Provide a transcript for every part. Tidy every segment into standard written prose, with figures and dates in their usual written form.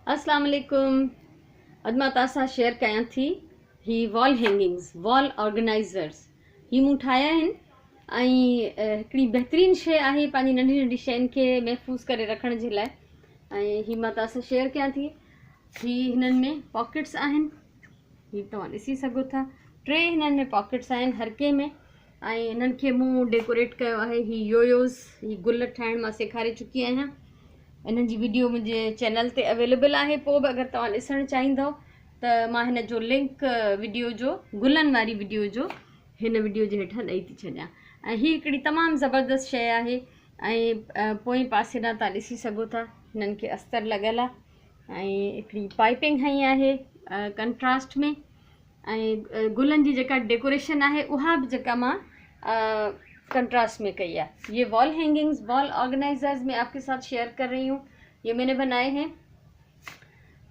अस्सलाम वालेकुम। अॼु मां तव्हां सां शेयर कयां थी ही वॉल हैंगिंग्स, वॉल ऑर्गेनाइज़र्स। ही मूं ठाहिया आहिनि ऐं हिकिड़ी बहितरीनु शइ आहे पंहिंजी नंढी नंढी शयुनि खे महफ़ूज़ करे रखण जे लाइ। ऐं ही मां तव्हां सां शेयर कयां थी। ही हिननि में पॉकेट्स आहिनि, ही तव्हां ॾिसी सघो था। 3 हिननि में पॉकेट्स आहिनि हर कंहिं में। ऐं हिननि खे मूं डेकोरेट कयो आहे। ही योयोज़, ही गुल ठाहिण मां सेखारे चुकी आहियां। इन जी वीडियो मुंहिंजे चैनल ते अवेलेबल आहे। पोइ बि अगरि तव्हां ॾिसणु चाहींदव त मां हिन जो लिंक वीडियो जो, गुलनि वारी वीडियो जो, हिन वीडियो जे हेठां ॾेई थी छॾियां। ऐं हीअ हिकिड़ी तमामु ज़बरदस्त शइ आहे। ऐं पोइ पासे ॾांहुं तव्हां ॾिसी सघो था हिननि खे अस्तर लॻल आहे ऐं हिकिड़ी पाइपिंग हई आहे कंट्रास्ट में। ऐं गुलनि जी जेका डेकोरेशन आहे उहा बि जेका मां कंट्रास्ट में कई है। ये वॉल हैंगिंग्स, वॉल ऑर्गेनाइजर्स में आपके साथ शेयर कर रही हूँ। ये मैंने बनाए हैं,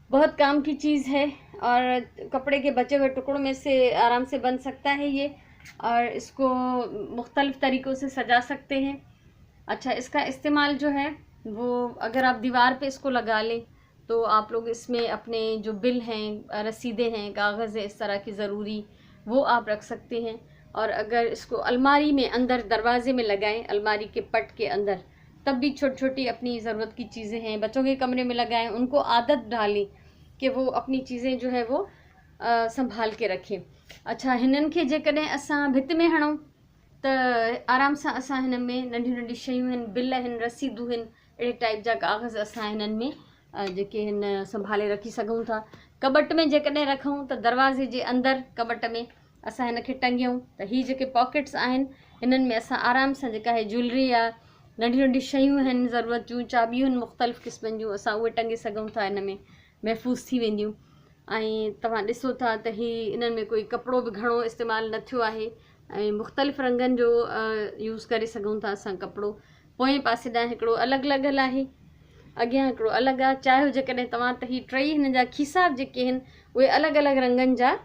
बहुत काम की चीज़ है और कपड़े के बचे हुए टुकड़ों में से आराम से बन सकता है ये, और इसको मुख्तलिफ़ तरीक़ों से सजा सकते हैं। अच्छा, इसका इस्तेमाल जो है वो अगर आप दीवार पे इसको लगा लें तो आप लोग इसमें अपने जो बिल हैं, रसीदें हैं, कागज़ है इस तरह की ज़रूरी, वो आप रख सकते हैं। और अगर इसको अलमारी में अंदर दरवाजे में लगाएं, अलमारी के पट के अंदर, तब भी छोटी छोटी अपनी ज़रूरत की चीज़ें हैं बच्चों के कमरे में लगाएं। उनको आदत डालें कि वो अपनी चीज़ें जो है वो संभाल के रखें। अच्छा, हिननि खे जेकॾहिं असां भित में हणूं त आराम सां असां हिन में नंढी नंढी शयूं आहिनि, बिल आहिनि, रसीदूं आहिनि, अहिड़े टाइप जा कागज़ असां हिननि में जेके हिन संभाले रखी सघूं था। कबट में जेकॾहिं रखूं त दरवाज़े जे अंदरि कबट में असां हिन खे टंगियूं त ही जेके पॉकेट्स आहिनि हिननि में असां आराम सां जेका है ज्वेलरी आहे, नंढी नंढी शयूं आहिनि ज़रूरत जूं, चाबियूं आहिनि मुख़्तलिफ़ क़िस्मनि जूं, असां उहे टंगे सघूं था। हिन में महफ़ूज़ थी वेंदियूं। ऐं तव्हां ॾिसो था त ही इन्हनि में कोई कपिड़ो बि घणो इस्तेमालु न थियो आहे ऐं मुख़्तलिफ़ रंगनि जो यूज़ करे सघूं था असां कपिड़ो। पोएं पासे ॾांहुं हिकिड़ो अलॻि लॻल आहे, अॻियां हिकिड़ो अलॻि आहे। चाहियो जेकॾहिं तव्हां त ही 3 हिन जा खीसा जेके आहिनि उहे अलॻि अलॻि रंगनि जा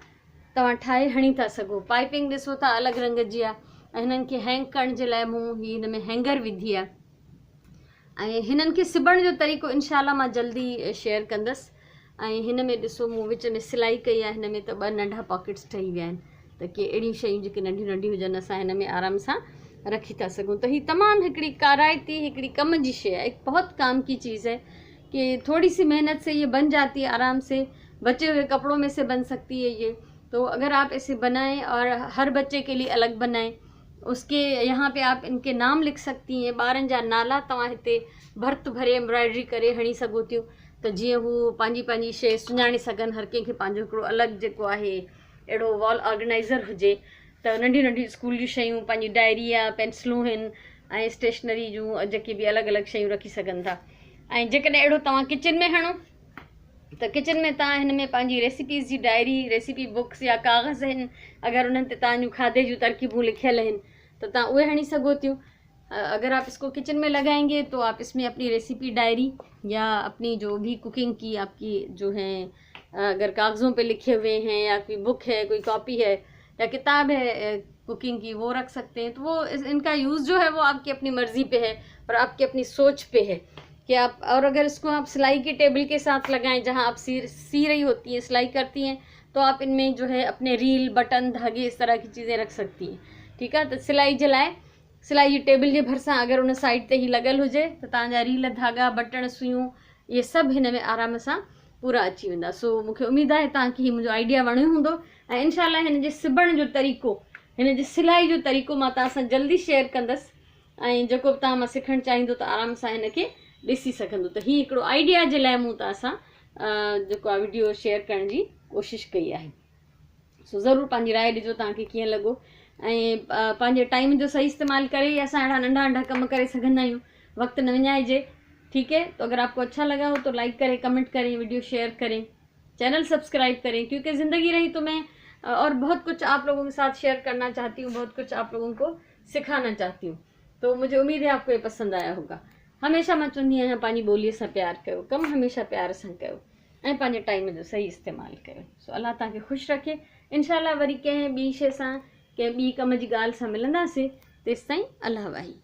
तव्हां ठाहे हणी था सघो। पाइपिंग ॾिसो था अलॻि रंग जी आहे। ऐं हिननि खे हैंग करण जे लाइ मूं ही हिन में हैंगर विधी आहे। ऐं हिननि खे सिबण जो तरीक़ो इंशाल्लाह मां जल्दी शेयर कंदसि। ऐं हिन में ॾिसो मूं विच में सिलाई कई आहे। हिन में त 2 नंढा पॉकेट्स ठही विया आहिनि त के अहिड़ियूं शयूं जेके नंढियूं नंढियूं हुजनि असां हिन में आराम सां रखी था सघूं। तो ही तमामु हिकिड़ी काराइती, हिकिड़ी कम जी शइ है, एक बहुत काम की चीज़ है कि थोड़ी सी मेहनत से ये बन जाती है आराम से। बचे हुए कपड़ों में से बन सकती है ये। तो अगर आप इसे बनाएं और हर बच्चे के लिए अलग बनाएं, उसके यहाँ पे आप इनके नाम लिख सकती हैं। ॿारनि जा नाला तव्हां हिते भर्त भरे एम्ब्रॉयडरी करे हणी सघो थियूं त जीअं हू पंहिंजी पंहिंजी शइ सुञाणे सघनि। हर कंहिंखे पंहिंजो हिकिड़ो अलॻि जेको आहे अहिड़ो वॉल ऑर्गेनाइज़र हुजे त नंढियूं नंढियूं स्कूल जूं शयूं, पंहिंजी डायरी आहे, पेंसिलूं आहिनि ऐं स्टेशनरी जूं जेके बि अलॻि अलॻि शयूं रखी सघनि था। ऐं जेकॾहिं अहिड़ो तव्हां किचन में हणो त किचन में तव्हां हिन में पंहिंजी रेसिपीज़ जी डायरी, रेसिपी बुक्स या कागज़ आहिनि, अगर उन्हनि ते तव्हांजूं खाधे जूं तरकीबूं लिखियल आहिनि तो तव्हां उहे हणी सघो थियूं। अगर आप इसको किचन में लगाएंगे तो आप इसमें अपनी रेसिपी डायरी या अपनी जो भी कुकिंग की आपकी जो हैं, अगर कागज़ों पे लिखे हुए हैं या कोई बुक है, कोई कॉपी है या किताब है कुकिंग की, वो रख सकते हैं। तो वो इनका यूज़ जो है वो आपकी अपनी मर्ज़ी पे है और आपकी अपनी सोच पे है कि आप, और अगर इसको आप सिलाई की टेबल के साथ लगाएं जहां आप सी रही होती हैं, सिलाई करती हैं, तो आप इनमें जो है अपने रील, बटन, धागे इस तरह की चीज़ें रख सकती हैं। ठीक है, तो सिलाई जे लाइ सिलाई जी टेबल जे भरिसां अगर उन साइड ते ही लॻल हुजे त तव्हांजा रील, धागा, बटण, सुयूं ये सभु हिन में आराम सां पूरा अची वेंदा। सो मूंखे उमेदु आहे तव्हांखे हीउ मुंहिंजो आइडिया वणियो हूंदो ऐं इंशाल्लाह हिन जे सिबण जो तरीक़ो, हिन जी सिलाई जो तरीक़ो मां तव्हां सां जल्दी शेयर कंदसि। ऐं जेको बि तव्हां मां सिखणु चाहींदो त आराम सां हिन खे ॾिसी सघंदो। त हीउ हिकिड़ो आइडिया जे लाइ मूं तव्हां सां जेको आहे वीडियो शेयर करण जी कोशिशि कई आहे। सो ज़रूरु पंहिंजी राय ॾिजो तव्हांखे कीअं लॻो। ऐं पंहिंजे टाइम जो सही इस्तेमाल करे ही असां अहिड़ा नंढा नंढा कम करे सघंदा आहियूं, वक़्तु न विञाइजे। ठीक है, तो अगर आपको अच्छा लगा हो तो लाइक करें, कमेंट करें, वीडियो शेयर करें, चैनल सब्सक्राइब करें, क्योंकि ज़िंदगी रही तो मैं और बहुत कुछ आप लोगों के साथ शेयर करना चाहती हूँ, बहुत कुछ आप लोगों को सिखाना चाहती हूँ। तो मुझे उम्मीद है आपको ये पसंद आया होगा। हमेशा मां चवंदी आहियां पंहिंजी ॿोलीअ सां प्यार कयो, कमु हमेशा प्यार सां कयो ऐं पंहिंजे टाइम जो सही इस्तेमालु कयो। सो अल्लाह तव्हांखे ख़ुशि रखे। इंशाल्लाह वरी कंहिं ॿी शइ सां, कंहिं ॿी कम जी ॻाल्हि सां मिलंदासीं। तेसिताईं अल्लाह वाही।